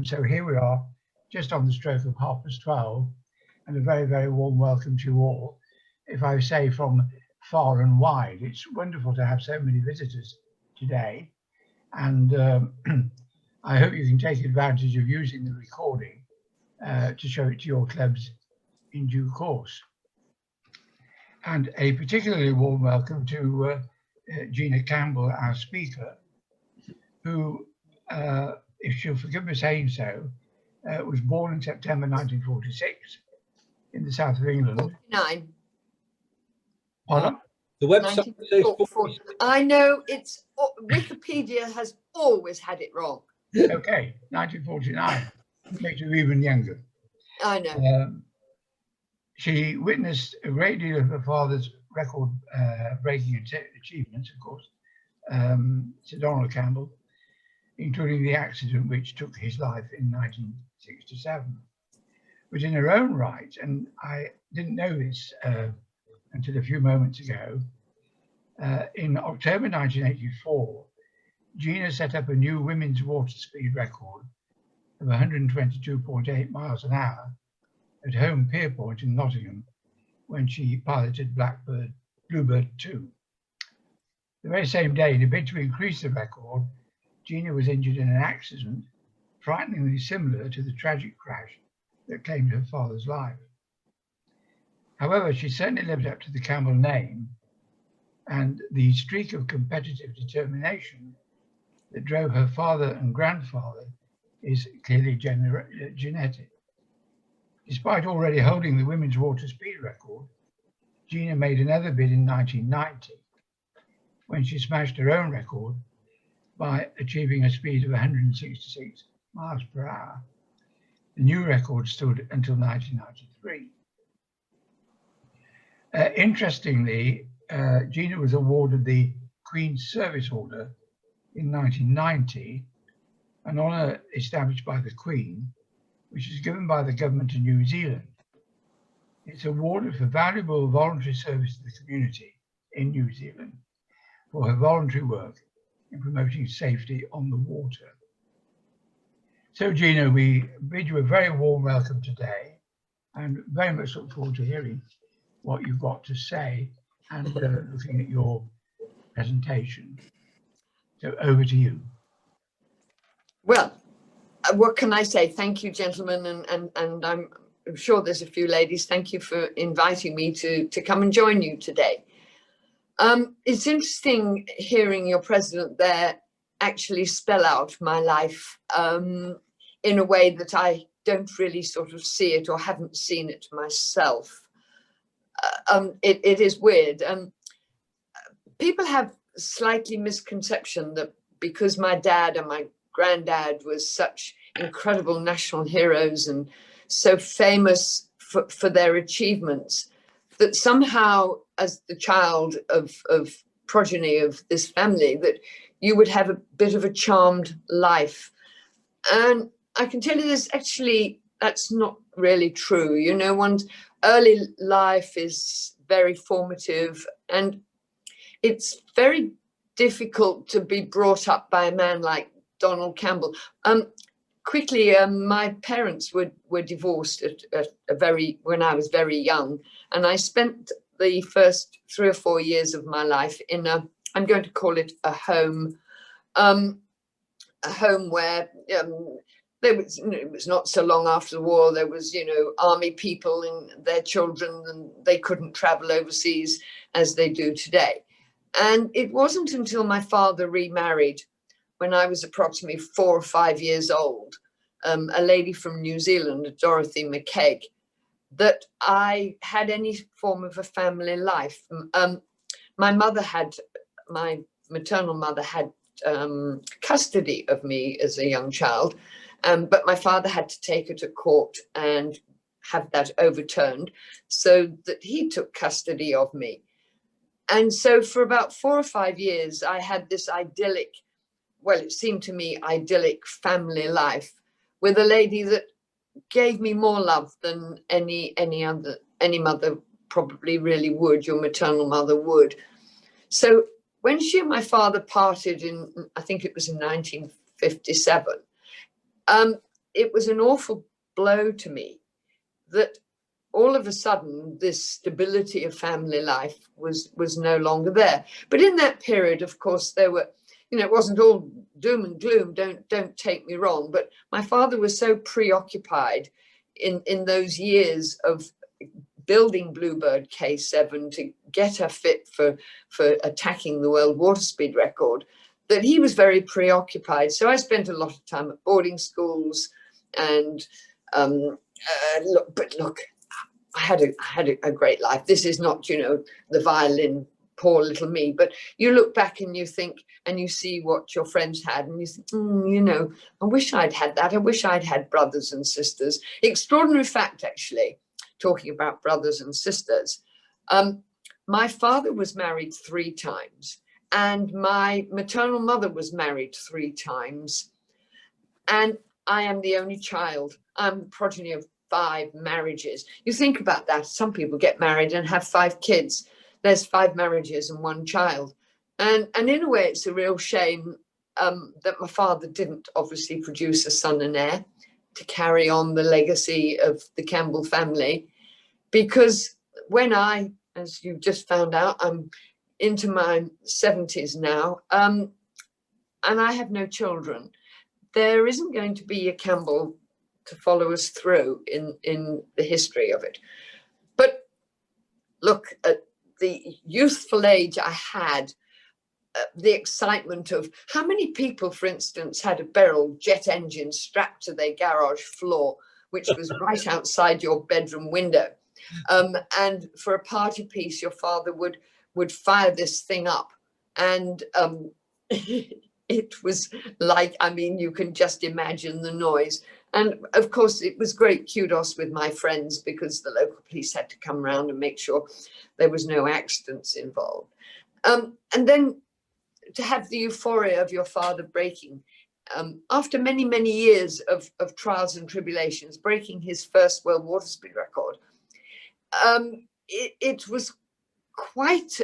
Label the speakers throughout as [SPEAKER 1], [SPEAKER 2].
[SPEAKER 1] so here we are, just on the stroke of 12:30, and a very, very warm welcome to you all. If I say from far and wide, it's wonderful to have so many visitors today, and I hope you can take advantage of using the recording to show it to your clubs in due course. And a particularly warm welcome to Gina Campbell, our speaker, who, if she'll forgive me saying so, was born in September 1946 in the south of England.
[SPEAKER 2] 49.
[SPEAKER 1] Pardon?
[SPEAKER 3] The website says
[SPEAKER 2] 1944. I know it's Wikipedia has always had it wrong.
[SPEAKER 1] Okay, 1949 makes you even younger.
[SPEAKER 2] I know.
[SPEAKER 1] She witnessed a great deal of her father's record-breaking achievements, of course, Sir Donald Campbell, including the accident which took his life in 1967. But in her own right, and I didn't know this until a few moments ago, in October 1984, Gina set up a new women's water speed record of 122.8 miles an hour at Home Pierpont in Nottingham when she piloted Bluebird 2. The very same day, in a bid to increase the record, Gina was injured in an accident frighteningly similar to the tragic crash that claimed her father's life. However, she certainly lived up to the Campbell name, and the streak of competitive determination that drove her father and grandfather is clearly genetic. Despite already holding the women's water speed record, Gina made another bid in 1990 when she smashed her own record by achieving a speed of 166 miles per hour. The new record stood until 1993. Interestingly, Gina was awarded the Queen's Service Order in 1990, an honour established by the Queen, which is given by the government of New Zealand. It's awarded for valuable voluntary service to the community in New Zealand for her voluntary work in promoting safety on the water. So Gina, we bid you a very warm welcome today and very much look forward to hearing what you've got to say and looking at your presentation. So over to you.
[SPEAKER 2] Well, what can I say? Thank you, gentlemen, and I'm sure there's a few ladies. Thank you for inviting me to come and join you today. It's interesting hearing your president there actually spell out my life in a way that I don't really sort of see it or haven't seen it myself. It is weird. People have slightly misconception that because my dad and my granddad was such incredible national heroes and so famous for their achievements, that somehow as the child of progeny of this family, that you would have a bit of a charmed life. And I can tell you this, actually, that's not really true. You know, one's early life is very formative, and it's very difficult to be brought up by a man like Donald Campbell. Quickly, my parents were divorced when I was very young, and I spent the first 3 or 4 years of my life in I'm going to call it a home where there was, it was not so long after the war, there was, army people and their children, and they couldn't travel overseas as they do today. And it wasn't until my father remarried when I was approximately 4 or 5 years old, a lady from New Zealand, Dorothy McKegg, that I had any form of a family life. My maternal mother had custody of me as a young child, but my father had to take her to court and have that overturned so that he took custody of me. And so for about 4 or 5 years, I had this idyllic, well, it seemed to me idyllic family life with a lady that gave me more love than any mother probably really would, your maternal mother would. So when she and my father parted in, I think it was in 1957, it was an awful blow to me that all of a sudden this stability of family life was no longer there. But in that period, of course, there were, it wasn't all doom and gloom, don't take me wrong, but my father was so preoccupied in those years of building Bluebird K7 to get her fit for attacking the world water speed record, that he was very preoccupied. So I spent a lot of time at boarding schools, and look, I had a great life. This is not, the violin, poor little me, but you look back and you think, and you see what your friends had, and you think, I wish I'd had that. I wish I'd had brothers and sisters. Extraordinary fact, actually, talking about brothers and sisters. My father was married 3 times, and my maternal mother was married 3 times. And I am the only child. I'm the progeny of 5 marriages. You think about that. Some people get married and have 5 kids. There's 5 marriages and 1 child. And in a way, it's a real shame that my father didn't obviously produce a son and heir to carry on the legacy of the Campbell family. Because when I, as you just found out, I'm into my 70s now, and I have no children, there isn't going to be a Campbell to follow us through in the history of it. But look, at the youthful age I had, the excitement of how many people, for instance, had a Beryl jet engine strapped to their garage floor, which was right outside your bedroom window. And for a party piece, your father would fire this thing up, and it was like, you can just imagine the noise. And of course, it was great kudos with my friends, because the local police had to come around and make sure there was no accidents involved. And then to have the euphoria of your father breaking, after many, many years of trials and tribulations, breaking his first world water speed record, it was quite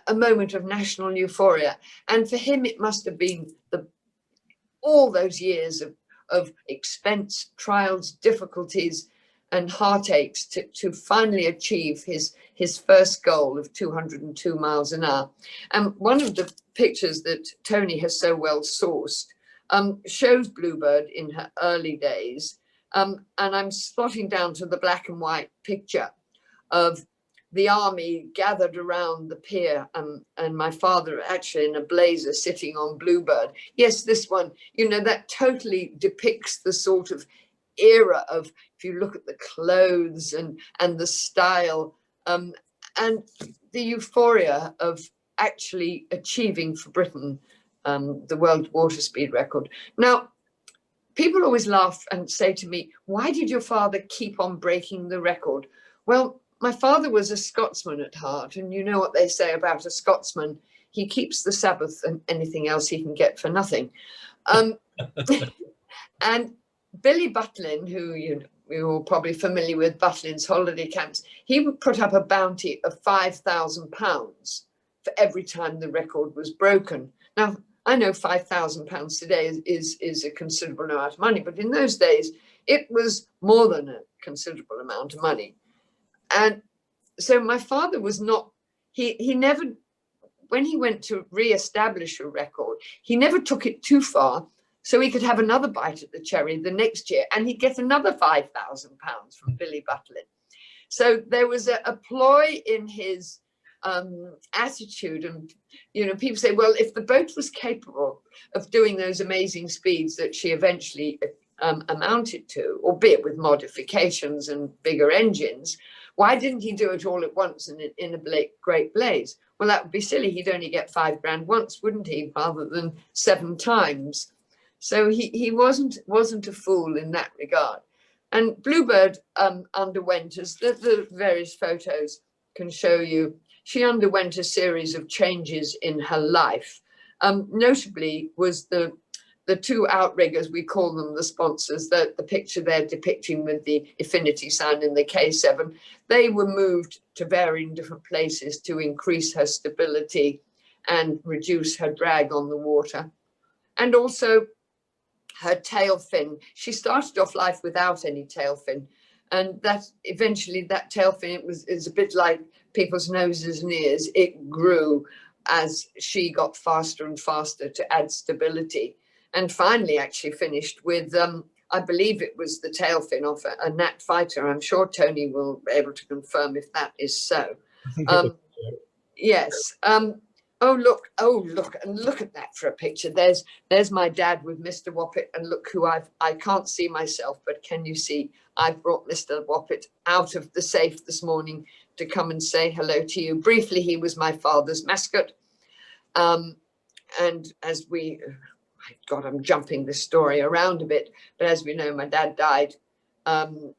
[SPEAKER 2] a moment of national euphoria. And for him, it must have been all those years of expense, trials, difficulties, and heartaches to finally achieve his first goal of 202 miles an hour. And one of the pictures that Tony has so well sourced shows Bluebird in her early days. And I'm slotting down to the black and white picture of the army gathered around the pier, and my father actually in a blazer sitting on Bluebird. Yes, this one, that totally depicts the sort of era of, if you look at the clothes and the style, and the euphoria of actually achieving for Britain the world water speed record. Now, people always laugh and say to me, why did your father keep on breaking the record? Well, my father was a Scotsman at heart, and you know what they say about a Scotsman: he keeps the Sabbath and anything else he can get for nothing. And Billy Butlin, who you're all probably familiar with, Butlin's holiday camps, he would put up a bounty of £5,000 for every time the record was broken. Now, I know £5,000 today is a considerable amount of money, but in those days, it was more than a considerable amount of money. And so my father was not, he never, when he went to re-establish a record, he never took it too far, so he could have another bite at the cherry the next year, and he'd get another £5,000 from Billy Butlin. So there was a ploy in his attitude. And, people say, well, if the boat was capable of doing those amazing speeds that she eventually amounted to, albeit with modifications and bigger engines, why didn't he do it all at once in a great blaze? Well, that would be silly. He'd only get $5,000 once, wouldn't he, rather than 7 times. So he wasn't a fool in that regard. And Bluebird underwent, as the various photos can show you, she underwent a series of changes in her life. Notably was the 2 outriggers, we call them the sponsors, the picture they're depicting with the affinity sign in the K7, they were moved to varying different places to increase her stability and reduce her drag on the water. And also her tail fin. She started off life without any tail fin, and that eventually that tail fin is a bit like people's noses and ears. It grew as she got faster and faster to add stability, and finally actually finished with I believe it was the tail fin of a gnat fighter. I'm sure Tony will be able to confirm if that is so.
[SPEAKER 3] I think it was,
[SPEAKER 2] Yes. Oh look, and look at that for a picture. There's my dad with Mr. Woppet, and look who I can't see myself, but can you see? I've brought Mr. Woppet out of the safe this morning to come and say hello to you. Briefly, he was my father's mascot. And as we, God, I'm jumping the story around a bit, but as we know, my dad died, and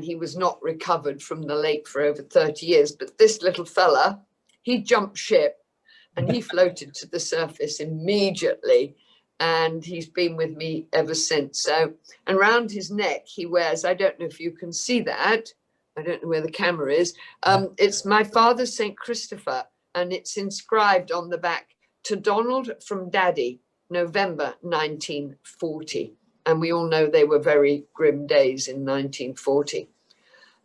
[SPEAKER 2] he was not recovered from the lake for over 30 years. But this little fella, he jumped ship and he floated to the surface immediately. And he's been with me ever since. So, and round his neck, he wears, I don't know if you can see that. I don't know where the camera is. It's my father's St. Christopher, and it's inscribed on the back, to Donald from Daddy, November 1940. And we all know they were very grim days in 1940.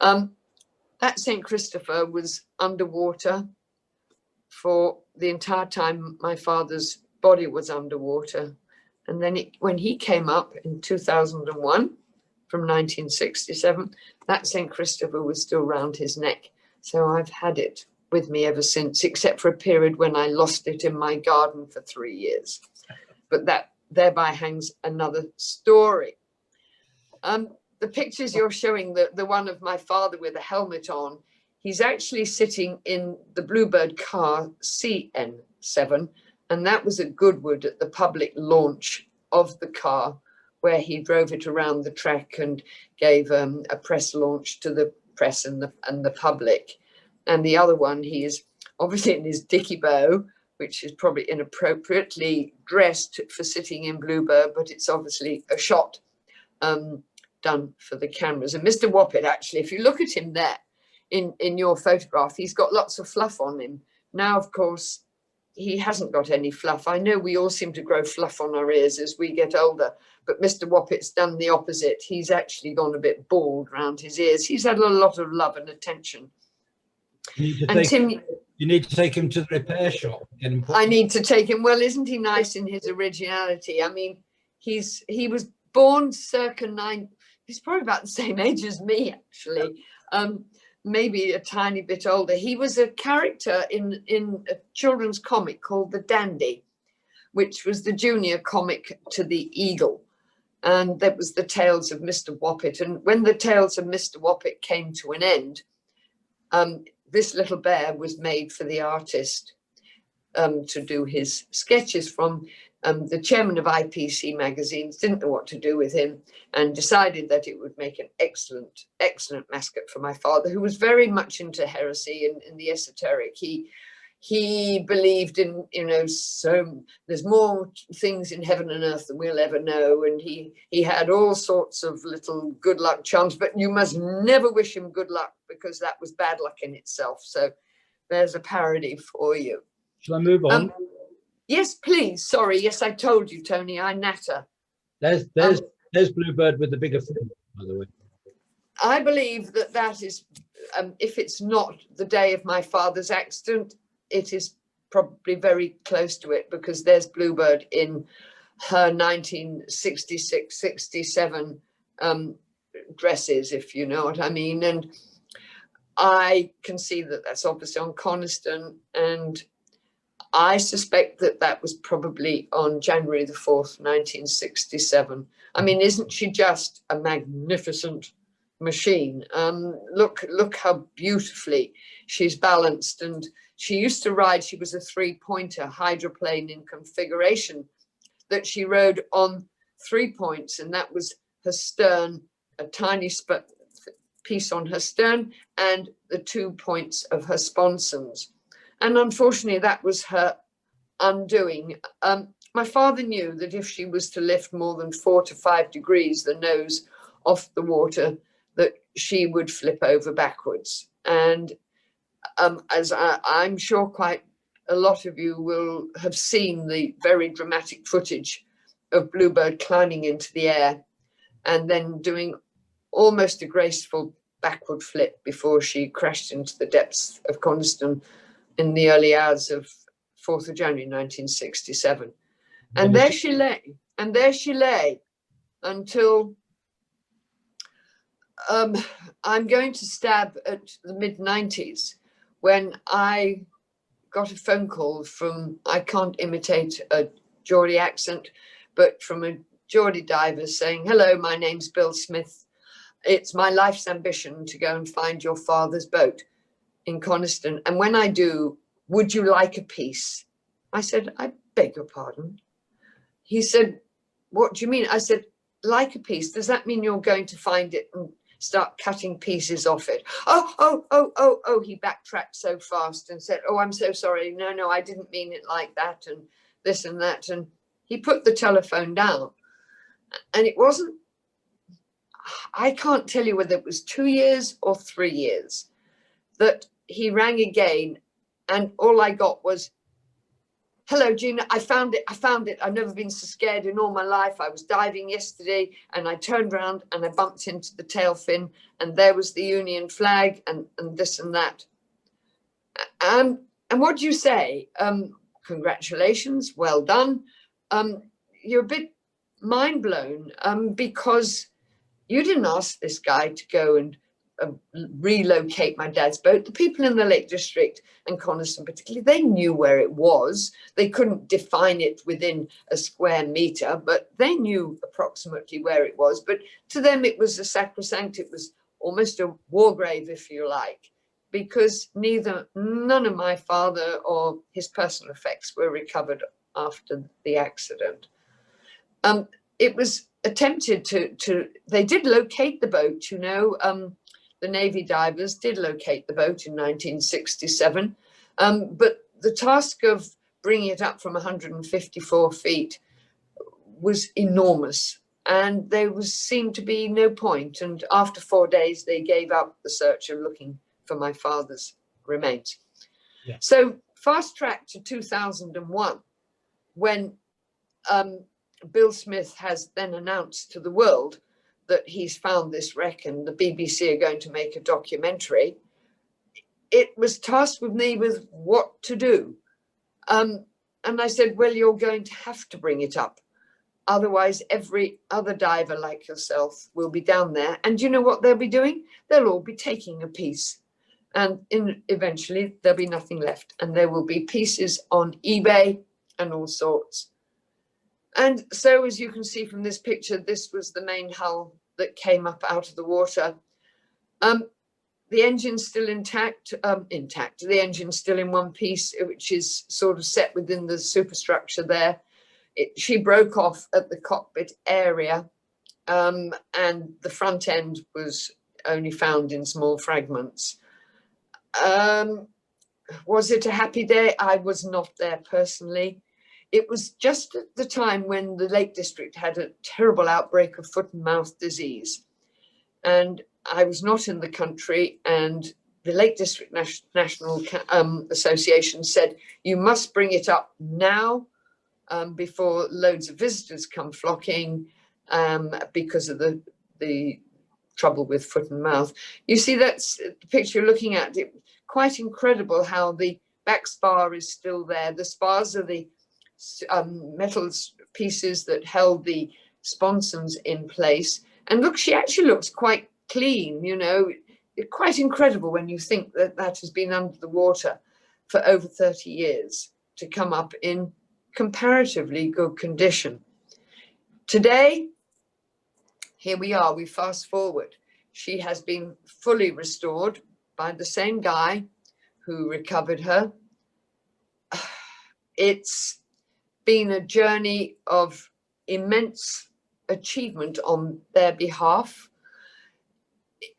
[SPEAKER 2] That St. Christopher was underwater for the entire time my father's body was underwater. And then when he came up in 2001 from 1967, that St. Christopher was still round his neck. So I've had it with me ever since, except for a period when I lost it in my garden for 3 years. But that thereby hangs another story. The pictures you're showing, the one of my father with a helmet on, he's actually sitting in the Bluebird car CN7, and that was at Goodwood at the public launch of the car, where he drove it around the track and gave a press launch to the press and the public. And the other one, he is obviously in his dicky bow, which is probably inappropriately dressed for sitting in Bluebird, but it's obviously a shot done for the cameras. And Mr. Woppet, actually, if you look at him there in your photograph, he's got lots of fluff on him. Now, of course, he hasn't got any fluff. I know we all seem to grow fluff on our ears as we get older, but Mr. Woppet's done the opposite. He's actually gone a bit bald around his ears. He's had a lot of love and attention.
[SPEAKER 3] you need to take him to the repair shop.
[SPEAKER 2] I need to take him. Well, isn't he nice in his originality? I mean, he was born circa he's probably about the same age as me, actually. Maybe a tiny bit older. He was a character in a children's comic called The Dandy, which was the junior comic to The Eagle. And that was the Tales of Mr. Woppet. And when the Tales of Mr. Woppet came to an end, this little bear was made for the artist to do his sketches from. The chairman of IPC magazines didn't know what to do with him and decided that it would make an excellent mascot for my father, who was very much into heresy and in the esoteric. He believed in, so there's more things in heaven and earth than we'll ever know. And he had all sorts of little good luck charms, but you must never wish him good luck, because that was bad luck in itself. So there's a parody for you.
[SPEAKER 3] Shall I move on?
[SPEAKER 2] Yes, please. Sorry. Yes, I told you, Tony. I natter.
[SPEAKER 3] There's Bluebird with the bigger fin, by the way.
[SPEAKER 2] I believe that is, if it's not the day of my father's accident, it is probably very close to it, because there's Bluebird in her 1966-67 dresses, if you know what I mean. And I can see that that's obviously on Coniston, and I suspect that was probably on January the 4th, 1967. I mean, isn't she just a magnificent machine? Look how beautifully she's balanced. And she used to ride, she was a three-pointer hydroplane in configuration that she rode on 3 points, and that was her stern, a tiny piece on her stern, and the 2 points of her sponsons. And unfortunately, that was her undoing. My father knew that if she was to lift more than 4 to 5 degrees the nose off the water, that she would flip over backwards. And as I'm sure quite a lot of you will have seen the very dramatic footage of Bluebird climbing into the air and then doing almost a graceful backward flip before she crashed into the depths of Coniston in the early hours of 4th of January 1967. And there she lay until I'm going to stab at the mid-90s, when I got a phone call from, I can't imitate a Geordie accent, but from a Geordie diver saying, "Hello, my name's Bill Smith. It's my life's ambition to go and find your father's boat in Coniston. And when I do, would you like a piece?" I said, "I beg your pardon." He said, "What do you mean?" I said, "Like a piece, does that mean you're going to find it and start cutting pieces off it?" Oh, he backtracked so fast and said, "Oh, I'm so sorry. No, I didn't mean it like that," and this and that. And he put the telephone down. And it wasn't, I can't tell you whether it was 2 years or 3 years, that he rang again. And all I got was, "Hello, Gina, I found it. I've never been so scared in all my life. I was diving yesterday and I turned around and I bumped into the tail fin and there was the Union flag and this and that." And what do you say? Congratulations, well done. You're a bit mind blown because you didn't ask this guy to go and relocate my dad's boat. The people in the Lake District and Coniston particularly, they knew where it was. They couldn't define it within a square meter, but they knew approximately where it was. But to them, it was a sacrosanct. It was almost a war grave, if you like, because none of my father or his personal effects were recovered after the accident. It was attempted they did locate the boat, the Navy divers did locate the boat in 1967, but the task of bringing it up from 154 feet was enormous, and there seemed to be no point. And after 4 days, they gave up the search of looking for my father's remains. Yeah. So fast track to 2001, when Bill Smith has then announced to the world that he's found this wreck and the BBC are going to make a documentary. It was tasked with me with what to do. And I said, "Well, you're going to have to bring it up. Otherwise, every other diver like yourself will be down there. And you know what they'll be doing? They'll all be taking a piece. And eventually there'll be nothing left. And there will be pieces on eBay and all sorts." And so, as you can see from this picture, this was the main hull that came up out of the water. The engine's still intact. The engine's still in one piece, which is sort of set within the superstructure there. She broke off at the cockpit area, and the front end was only found in small fragments. Was it a happy day? I was not there personally. It was just at the time when the Lake District had a terrible outbreak of foot and mouth disease. And I was not in the country, and the Lake District National Association said, "You must bring it up now before loads of visitors come flocking because of the trouble with foot and mouth." You see, that's the picture you're looking at. It, quite incredible how the back spar is still there. The spars are the metal pieces that held the sponsons in place. And look, she actually looks quite clean, quite incredible when you think that that has been under the water for over 30 years to come up in comparatively good condition. Today, here we are, we fast forward. She has been fully restored by the same guy who recovered her. It's been a journey of immense achievement on their behalf.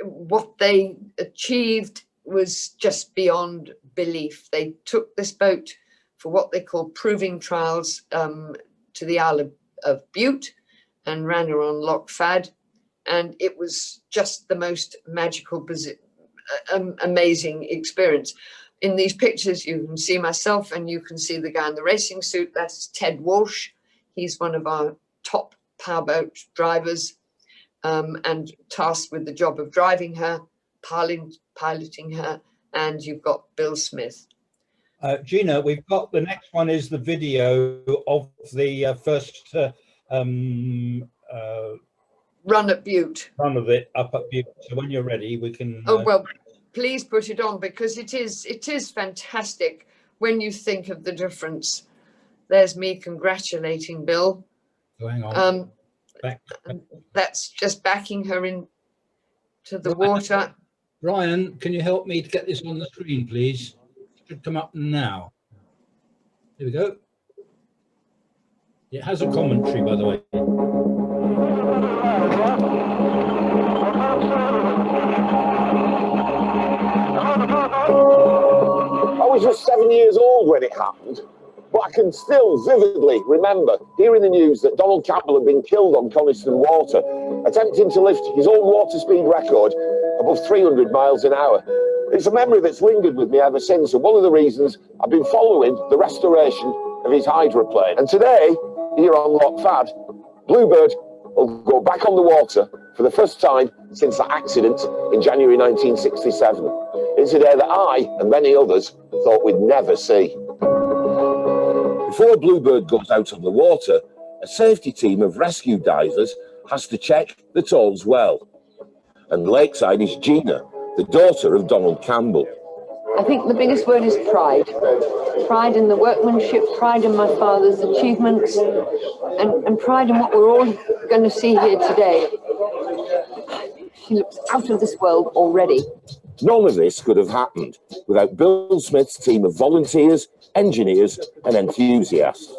[SPEAKER 2] What they achieved was just beyond belief. They took this boat for what they call proving trials to the Isle of Bute and ran her on Loch Fad. And it was just the most magical, amazing experience. In these pictures, you can see myself and you can see the guy in the racing suit. That's Ted Walsh. He's one of our top powerboat drivers and tasked with the job of driving her, piloting her, and you've got Bill Smith.
[SPEAKER 3] Gina, we've got the next one is the video of the first
[SPEAKER 2] Run at Butte.
[SPEAKER 3] run of it up at Butte. So when you're ready, we can.
[SPEAKER 2] Oh well, please put it on, because it is fantastic when you think of the difference. There's me congratulating Bill.
[SPEAKER 3] Oh, hang on. Back.
[SPEAKER 2] That's just backing her into the water.
[SPEAKER 3] Brian, can you help me to get this on the screen, please? It should come up now. Here we go. It has a commentary, by the way.
[SPEAKER 4] I was just 7 years old when it happened, but I can still vividly remember hearing the news that Donald Campbell had been killed on Coniston Water, attempting to lift his own water speed record above 300 miles an hour. It's a memory that's lingered with me ever since, and one of the reasons I've been following the restoration of his hydroplane. And today, here on Loch Fad, Bluebird will go back on the water for the first time since that accident in January 1967. It's a day that I and many others thought we'd never see. Before a Bluebird goes out on the water, a safety team of rescue divers has to check that all's well. And lakeside is Gina, the daughter of Donald Campbell.
[SPEAKER 5] I think the biggest word is pride. Pride in the workmanship, pride in my father's achievements, and pride in what we're all going to see here today. She looks out of this world already.
[SPEAKER 4] None of this could have happened without Bill Smith's team of volunteers, engineers and enthusiasts.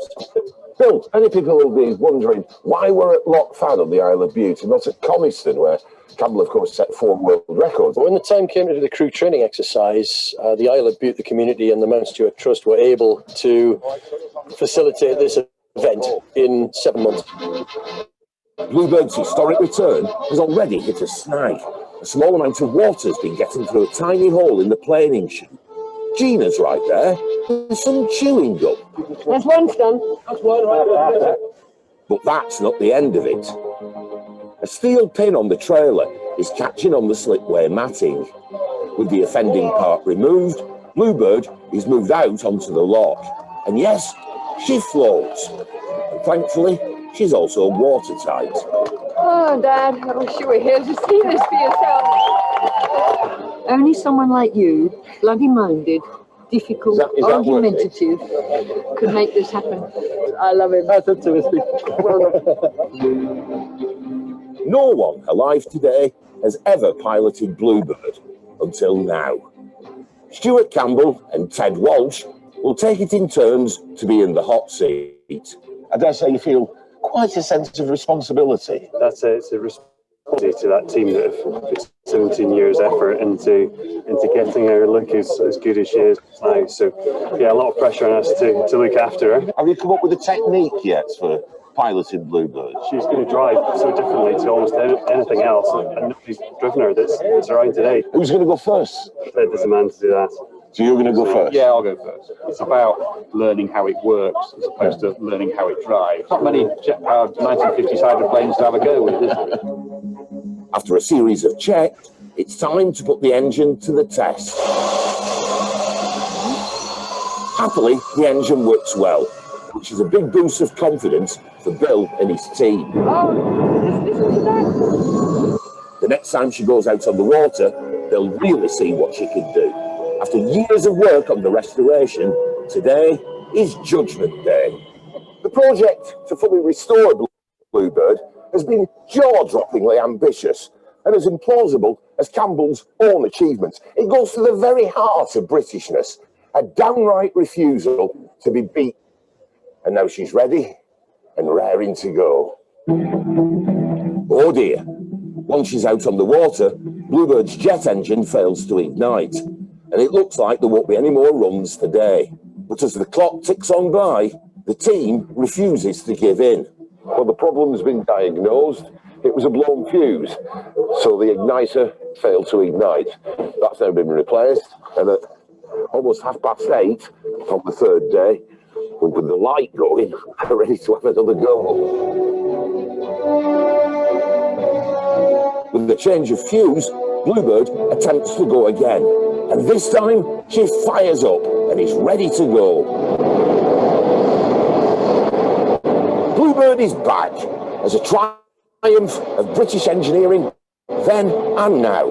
[SPEAKER 4] Bill, many people will be wondering why we're at Loch Fad on the Isle of Bute and not at Coniston, where Campbell, of course, set 4 world records.
[SPEAKER 6] When the time came to do the crew training exercise, the Isle of Bute, the community and the Mount Stewart Trust were able to facilitate this event in 7 months.
[SPEAKER 4] Bluebird's historic return has already hit a snag. A small amount of water's been getting through a tiny hole in the planing chute. Gina's right there with some chewing gum.
[SPEAKER 5] That's one done. That's one right there.
[SPEAKER 4] But that's not the end of it. A steel pin on the trailer is catching on the slipway matting. With the offending part removed, Bluebird is moved out onto the loch. And yes, she floats. And thankfully, she's also watertight.
[SPEAKER 5] Oh, Dad, I wish you were here to see this for yourself. Only someone like you, bloody-minded, difficult, argumentative, could make this happen. I love him.
[SPEAKER 6] That's optimistic.
[SPEAKER 4] No one alive today has ever piloted Bluebird until now. Stuart Campbell and Ted Walsh will take it in turns to be in the hot seat. I dare say you feel quite a sense of responsibility.
[SPEAKER 6] That's it. It's a responsibility to that team that have put 17 years effort into getting her look as good as she is now. So yeah, a lot of pressure on us to look after her.
[SPEAKER 4] Have you come up with a technique yet for piloting Bluebird?
[SPEAKER 6] She's going to drive so differently to almost anything else, and nobody's driven her that's around today.
[SPEAKER 4] Who's going to go first?
[SPEAKER 6] There's a man to do that.
[SPEAKER 4] So you're going to go first?
[SPEAKER 7] Yeah, I'll go first. It's about learning how it works as opposed to learning how it drives. Not many jet-powered 1950s hydroplanes to have a go with, is it?
[SPEAKER 4] After a series of checks, it's time to put the engine to the test. Happily, the engine works well, which is a big boost of confidence for Bill and his team.
[SPEAKER 5] Listen to that.
[SPEAKER 4] The next time she goes out on the water, they'll really see what she can do. After years of work on the restoration, today is Judgment Day. The project to fully restore Bluebird has been jaw-droppingly ambitious and as implausible as Campbell's own achievements. It goes to the very heart of Britishness, a downright refusal to be beat. And now she's ready and raring to go. Oh dear, once she's out on the water, Bluebird's jet engine fails to ignite. And it looks like there won't be any more runs today. But as the clock ticks on by, the team refuses to give in. Well, the problem's been diagnosed. It was a blown fuse, so the igniter failed to ignite. That's now been replaced, and at almost 8:30 on the third day, and with the light going, are ready to have another go. With the change of fuse, Bluebird attempts to go again, and this time she fires up and is ready to go. Bluebird is back as a triumph of British engineering then and now,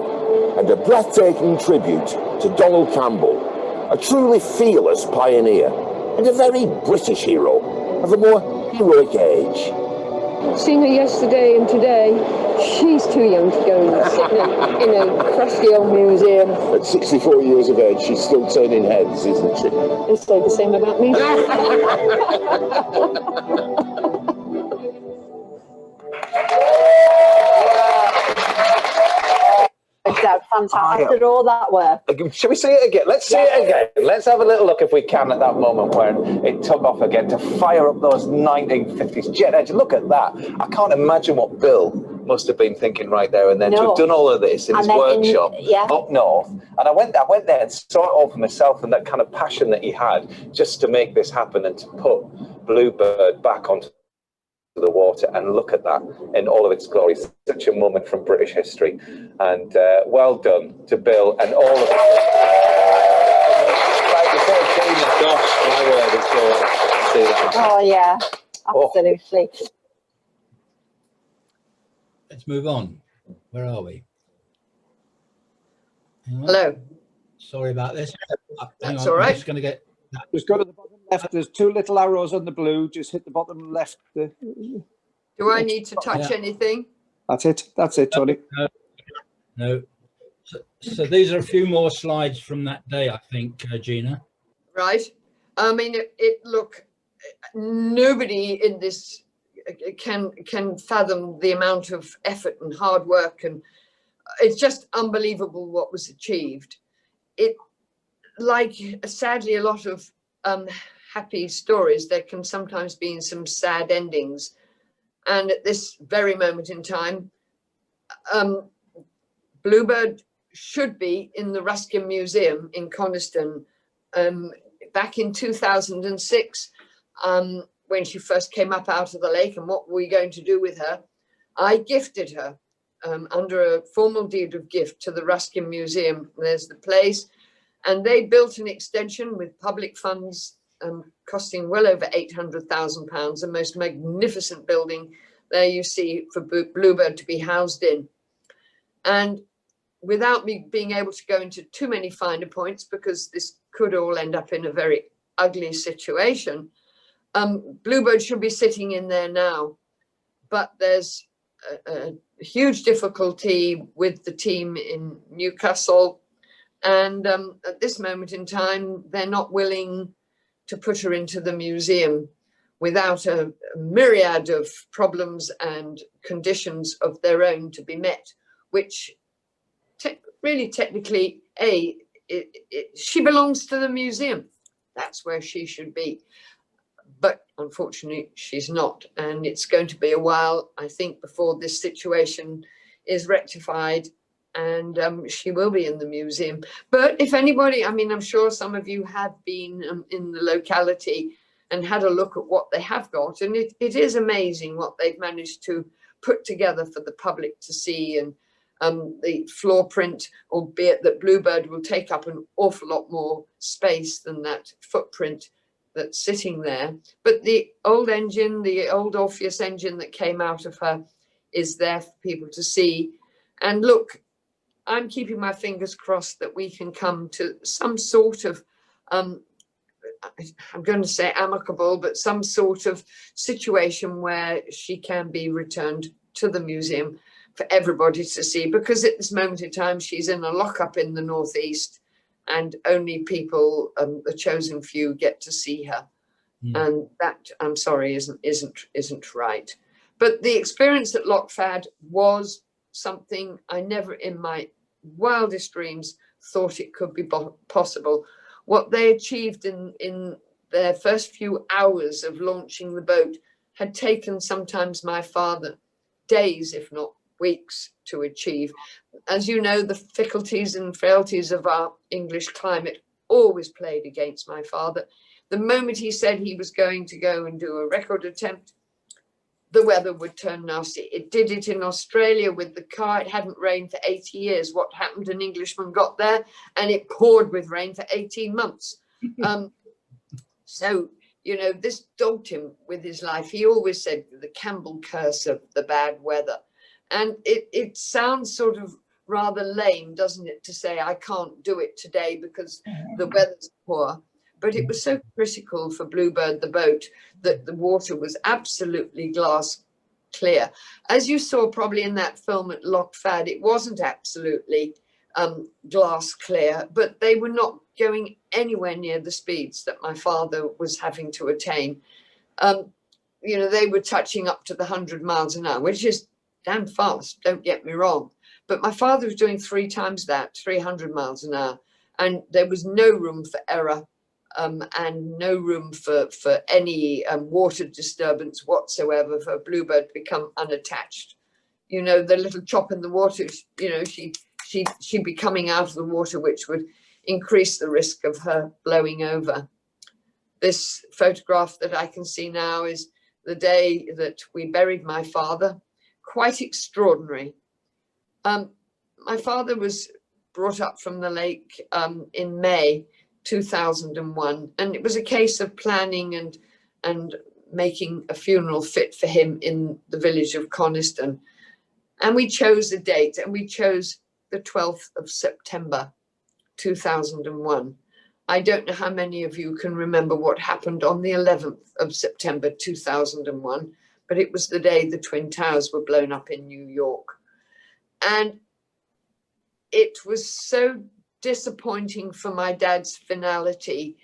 [SPEAKER 4] and a breathtaking tribute to Donald Campbell, a truly fearless pioneer and a very British hero of a more heroic age.
[SPEAKER 5] Seen her yesterday and today. She's too young to go and sit in a crusty old museum.
[SPEAKER 4] At 64 years of age, she's still turning heads, isn't she?
[SPEAKER 5] They say the same about me. Fantastic. After all that work.
[SPEAKER 7] Shall we see it again? Let's see it again. Let's have a little look, if we can, at that moment where it took off again to fire up those 1950s jet engines. Look at that. I can't imagine what Bill must have been thinking right there and then to have done all of this in his workshop up north. And I went there and saw it all for myself, and that kind of passion that he had just to make this happen and to put Bluebird back onto the water, and look at that in all of its glory. Such a moment from British history, and well done to Bill and all of it.
[SPEAKER 5] Oh yeah, absolutely.
[SPEAKER 3] Let's move on. Where are we?
[SPEAKER 2] Hello.
[SPEAKER 3] Sorry about this.
[SPEAKER 2] That's all right.
[SPEAKER 3] I'm just going to get.
[SPEAKER 8] Just go to the bottom left. There's two little arrows on the blue. Just hit the bottom left.
[SPEAKER 2] Do I need to touch anything?
[SPEAKER 8] That's it. That's it, Tony.
[SPEAKER 3] No. So these are a few more slides from that day, I think, Gina.
[SPEAKER 2] Right. I mean, look, nobody in this can fathom the amount of effort and hard work, and it's just unbelievable what was achieved. It, like sadly a lot of happy stories, there can sometimes be some sad endings, and at this very moment in time, Bluebird should be in the Ruskin Museum in Coniston. Back in 2006, when she first came up out of the lake, and what were we going to do with her, I gifted her under a formal deed of gift to the Ruskin Museum. There's the place. And they built an extension with public funds costing well over £800,000, the most magnificent building there you see for Bluebird to be housed in. And without me being able to go into too many finer points, because this could all end up in a very ugly situation, Bluebird should be sitting in there now. But there's a huge difficulty with the team in Newcastle. And at this moment in time, they're not willing to put her into the museum without a myriad of problems and conditions of their own to be met, which really technically, she belongs to the museum. That's where she should be. But unfortunately, she's not. And it's going to be a while, I think, before this situation is rectified. And she will be in the museum. But if anybody, I mean, I'm sure some of you have been in the locality and had a look at what they have got. And it is amazing what they've managed to put together for the public to see. And the floor print, albeit that Bluebird will take up an awful lot more space than that footprint that's sitting there. But the old engine, the old Orpheus engine that came out of her, is there for people to see. And look, I'm keeping my fingers crossed that we can come to some sort of, I'm going to say amicable, but some sort of situation where she can be returned to the museum for everybody to see, because at this moment in time, she's in a lockup in the northeast, and only people, the chosen few, get to see her. And that, I'm sorry, isn't right. But the experience at Lockfad was something I never in my wildest dreams thought it could be possible. What they achieved in their first few hours of launching the boat had taken sometimes my father days, if not weeks, to achieve. As you know, the difficulties and frailties of our English climate always played against my father. The moment he said he was going to go and do a record attempt, the weather would turn nasty. It did it in Australia with the car. It hadn't rained for 80 years. What happened? An Englishman got there and it poured with rain for 18 months. So, you know, this dogged him with his life. He always said the Campbell curse of the bad weather. And it sounds sort of rather lame, doesn't it, to say I can't do it today because the weather's poor. But it was so critical for Bluebird, the boat, that the water was absolutely glass clear. As you saw probably in that film at Loch Fad, it wasn't absolutely glass clear, but they were not going anywhere near the speeds that my father was having to attain. You know, they were touching up to the 100 miles an hour, which is damn fast, don't get me wrong. But my father was doing 3 times that, 300 miles an hour. And there was no room for error and no room for any water disturbance whatsoever for Bluebird to become unattached. You know, the little chop in the water, you know, she'd be coming out of the water, which would increase the risk of her blowing over. This photograph that I can see now is the day that we buried my father. Quite extraordinary. My father was brought up from the lake in May 2001, and it was a case of planning and making a funeral fit for him in the village of Coniston. And we chose a date, and we chose the 12th of September 2001. I don't know how many of you can remember what happened on the 11th of September 2001, but it was the day the Twin Towers were blown up in New York. And it was so disappointing for my dad's finality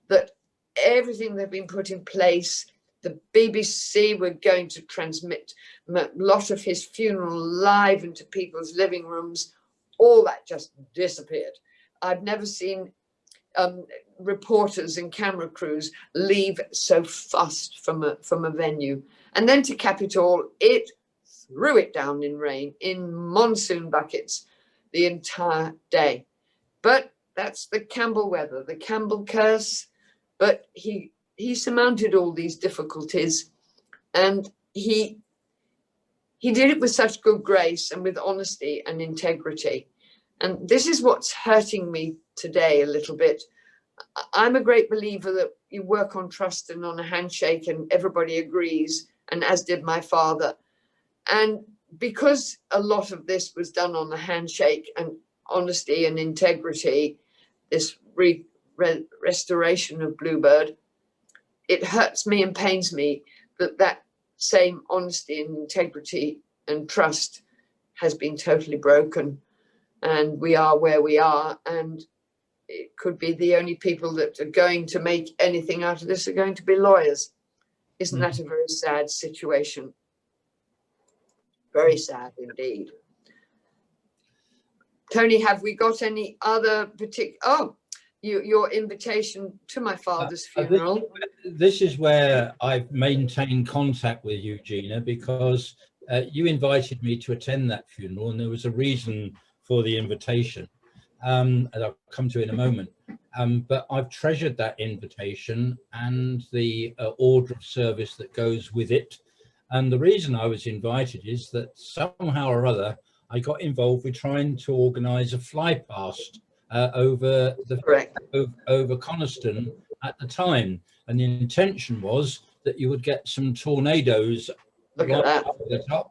[SPEAKER 2] that everything that had been put in place, the BBC were going to transmit a lot of his funeral live into people's living rooms, all that just disappeared. I've never seen reporters and camera crews leave so fast from a venue. And then to cap it all, it threw it down in rain, in monsoon buckets, the entire day. But that's the Campbell weather, the Campbell curse. But he surmounted all these difficulties, and he did it with such good grace and with honesty and integrity. And this is what's hurting me today a little bit. I'm a great believer that you work on trust and on a handshake and everybody agrees, and as did my father. And because a lot of this was done on the handshake and honesty and integrity, this restoration of Bluebird, it hurts me and pains me that that same honesty and integrity and trust has been totally broken. And we are where we are, and it could be the only people that are going to make anything out of this are going to be lawyers. Isn't that a very sad situation? Very sad indeed. Tony, have we got any other particular? Oh, your invitation to my father's funeral.
[SPEAKER 3] This is where I've maintained contact with you, Gina, because you invited me to attend that funeral, and there was a reason for the invitation, and I'll come to in a moment. But I've treasured that invitation and the order of service that goes with it. And the reason I was invited is that somehow or other, I got involved with trying to organise a fly past over Coniston at the time. And the intention was that you would get some tornadoes
[SPEAKER 2] Look at that.
[SPEAKER 3] over the top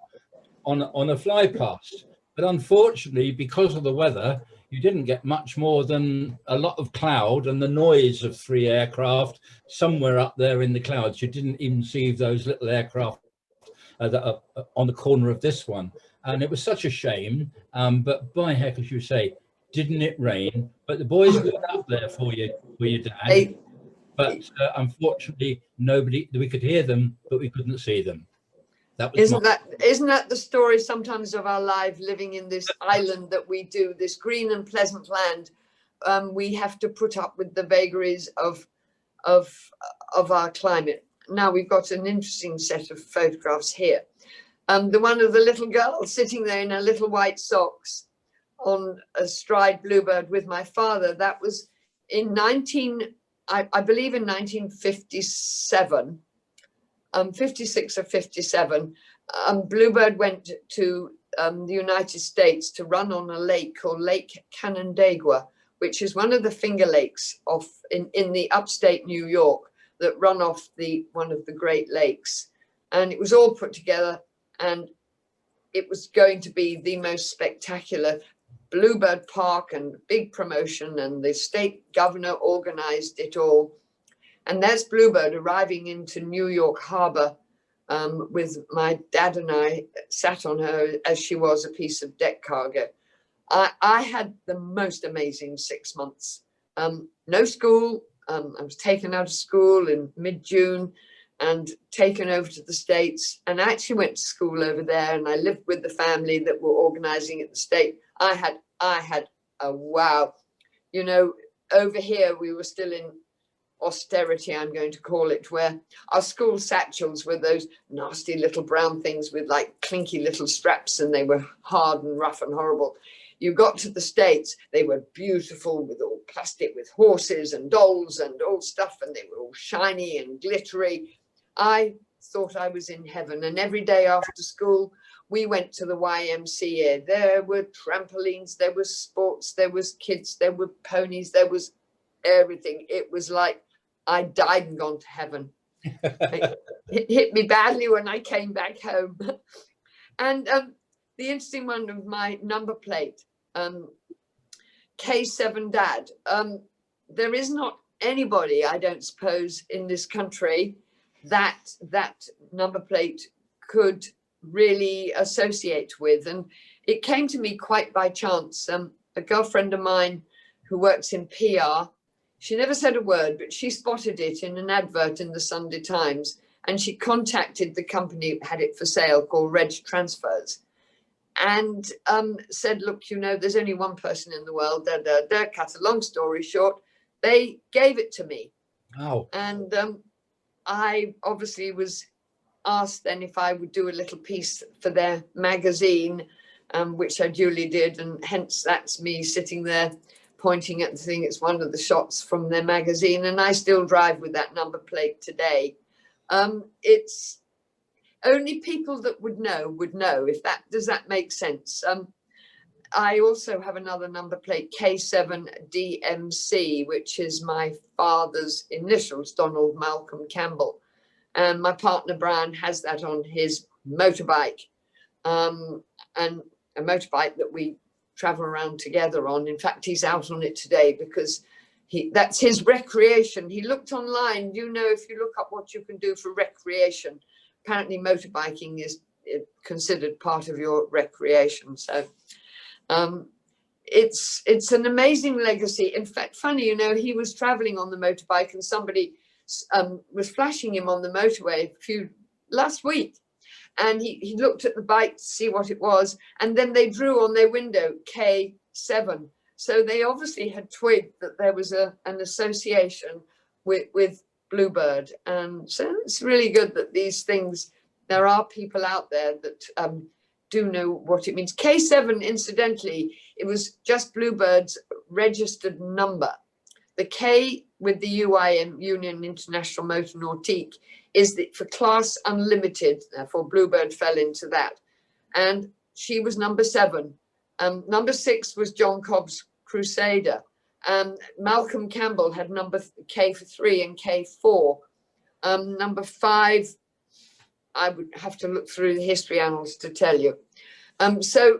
[SPEAKER 3] on a fly past. But unfortunately, because of the weather, you didn't get much more than a lot of cloud and the noise of 3 aircraft somewhere up there in the clouds. You didn't even see those little aircraft that are on the corner of this one. And it was such a shame. But by heck, as you say, didn't it rain? But the boys were up there for you, Dad. But unfortunately, we could hear them, but we couldn't see them.
[SPEAKER 2] Isn't that the story sometimes of our life living in this island that we do, this green and pleasant land? We have to put up with the vagaries of our climate. Now we've got an interesting set of photographs here. The one of the little girl sitting there in her little white socks on a stride Bluebird with my father. That was in 19 I believe in 1957, 56 or 57, Bluebird went to the United States to run on a lake called Lake Canandaigua, which is one of the Finger Lakes in the upstate New York that run off one of the Great Lakes. And it was all put together, and it was going to be the most spectacular Bluebird Park and big promotion, and the state governor organized it all. And there's Bluebird arriving into New York Harbor with my dad, and I sat on her as she was a piece of deck cargo. I had the most amazing 6 months. No school. I was taken out of school in mid-June and taken over to the States, and I actually went to school over there, and I lived with the family that were organizing at the state. I had a wow. You know, over here we were still in austerity, I'm going to call it, where our school satchels were those nasty little brown things with like clinky little straps, and they were hard and rough and horrible. You got to the States, they were beautiful with all plastic, with horses and dolls and all stuff, and they were all shiny and glittery. I thought I was in heaven, and every day after school we went to the YMCA. There were trampolines, there was sports, there was kids, there were ponies, there was everything. It was like I died and gone to heaven. It hit me badly when I came back home. And the interesting one of my number plate, K7 Dad. There is not anybody, I don't suppose, in this country that number plate could really associate with. And it came to me quite by chance. A girlfriend of mine who works in PR, she never said a word, but she spotted it in an advert in the Sunday Times, and she contacted the company that had it for sale, called Reg Transfers, and said, look, you know, there's only one person in the world, cut a long story short, they gave it to me.
[SPEAKER 3] Wow.
[SPEAKER 2] And I obviously was asked then if I would do a little piece for their magazine, which I duly did, and hence that's me sitting there pointing at the thing. It's one of the shots from their magazine, and I still drive with that number plate today. It's only people that would know if that, does that make sense? I also have another number plate, K7DMC, which is my father's initials, Donald Malcolm Campbell. And my partner Brian has that on his motorbike, and a motorbike that we travel around together on. In fact, he's out on it today because that's his recreation. He looked online, you know, if you look up what you can do for recreation, apparently motorbiking is considered part of your recreation. So it's an amazing legacy. In fact, funny, you know, he was traveling on the motorbike and somebody was flashing him on the motorway last week, and he looked at the bike to see what it was, and then they drew on their window K7. So they obviously had twigged that there was an association with Bluebird. And so it's really good that these things, there are people out there that do know what it means. K7, incidentally, it was just Bluebird's registered number. The K with the UIM, Union International Motor Nautique, is for Class Unlimited. Therefore, Bluebird fell into that. And she was number 7. Number 6 was John Cobb's Crusader. Malcolm Campbell had number K for 3 and K4. Number 5, I would have to look through the history annals to tell you. So